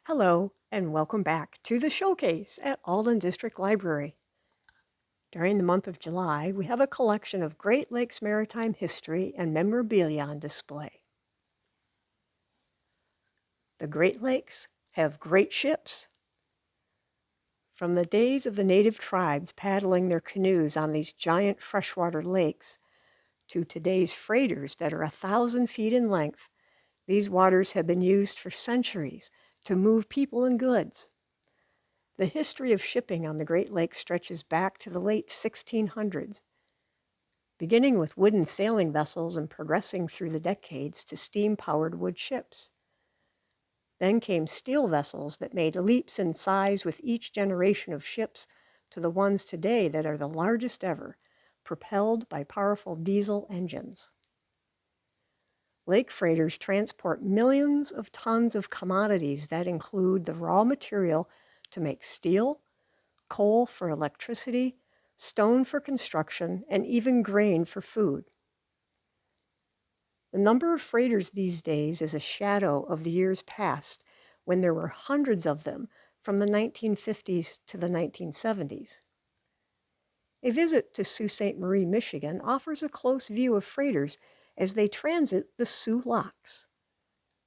Hello, and welcome back to the showcase at Alden District Library. During the month of July, we have a collection of Great Lakes maritime history and memorabilia on display. The Great Lakes have great ships. From the days of the native tribes paddling their canoes on these giant freshwater lakes to today's freighters that are 1,000 feet in length, these waters have been used for centuries to move people and goods. The history of shipping on the Great Lakes stretches back to the late 1600s, beginning with wooden sailing vessels and progressing through the decades to steam-powered wood ships. Then came steel vessels that made leaps in size with each generation of ships to the ones today that are the largest ever, propelled by powerful diesel engines. Lake freighters transport millions of tons of commodities that include the raw material to make steel, coal for electricity, stone for construction, and even grain for food. The number of freighters these days is a shadow of the years past, when there were hundreds of them from the 1950s to the 1970s. A visit to Sault Ste. Marie, Michigan offers a close view of freighters as they transit the Soo Locks.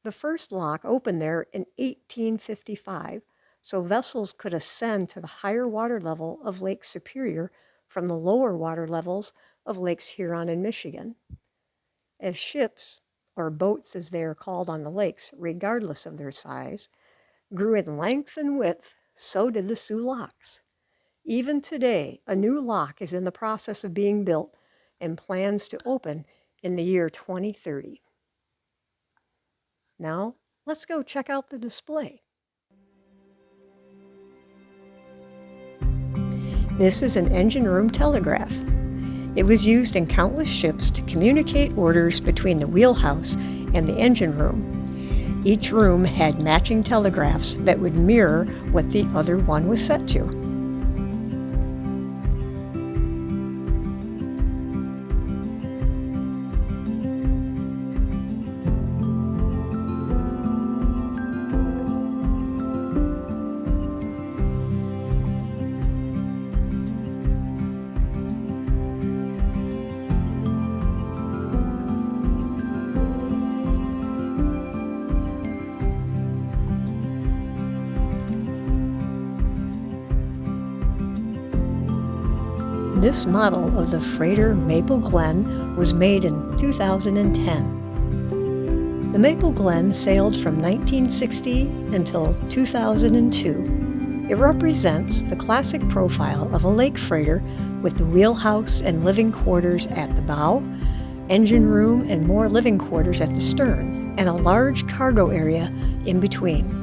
The first lock opened there in 1855, so vessels could ascend to the higher water level of Lake Superior from the lower water levels of Lakes Huron and Michigan. As ships, or boats as they are called on the lakes, regardless of their size, grew in length and width, so did the Soo Locks. Even today, a new lock is in the process of being built and plans to open in the year 2030. Now, let's go check out the display. This is an engine room telegraph. It was used in countless ships to communicate orders between the wheelhouse and the engine room. Each room had matching telegraphs that would mirror what the other one was set to. This model of the freighter Maple Glen was made in 2010. The Maple Glen sailed from 1960 until 2002. It represents the classic profile of a lake freighter with the wheelhouse and living quarters at the bow, engine room and more living quarters at the stern, and a large cargo area in between.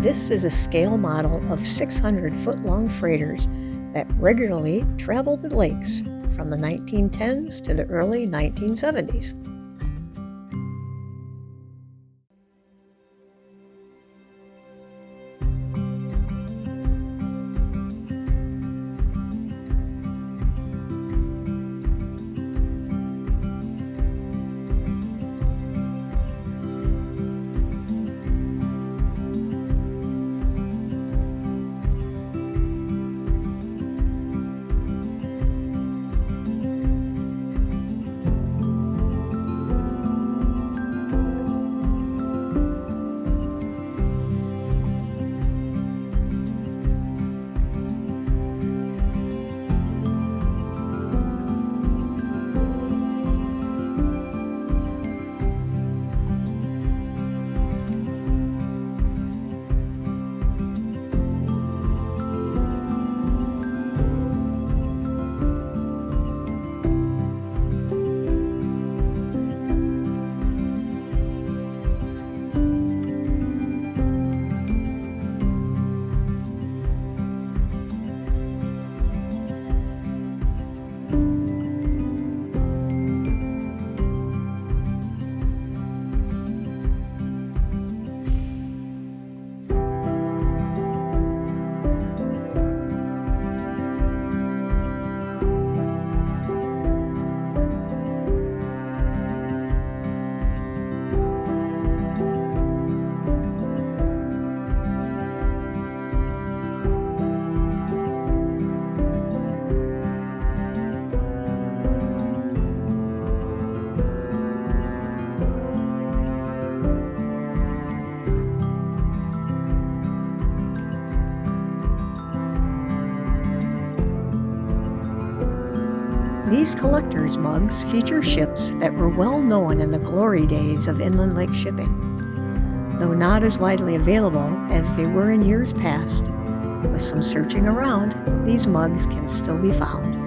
This is a scale model of 600-foot-long freighters that regularly traveled the lakes from the 1910s to the early 1970s. These collector's mugs feature ships that were well known in the glory days of inland lake shipping. Though not as widely available as they were in years past, with some searching around, these mugs can still be found.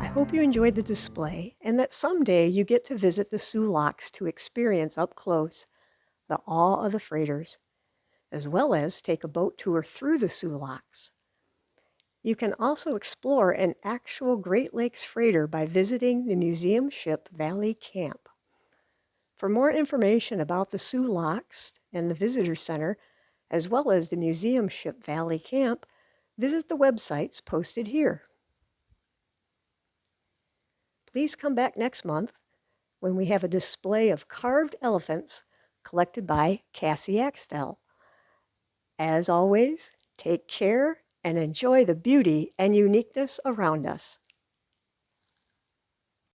I hope you enjoyed the display and that someday you get to visit the Soo Locks to experience up close the awe of the freighters, as well as take a boat tour through the Soo Locks. You can also explore an actual Great Lakes freighter by visiting the museum ship Valley Camp. For more information about the Soo Locks and the Visitor Center, as well as the museum ship Valley Camp, visit the websites posted here. Please come back next month when we have a display of carved elephants collected by Cassie Axtell. As always, take care and enjoy the beauty and uniqueness around us.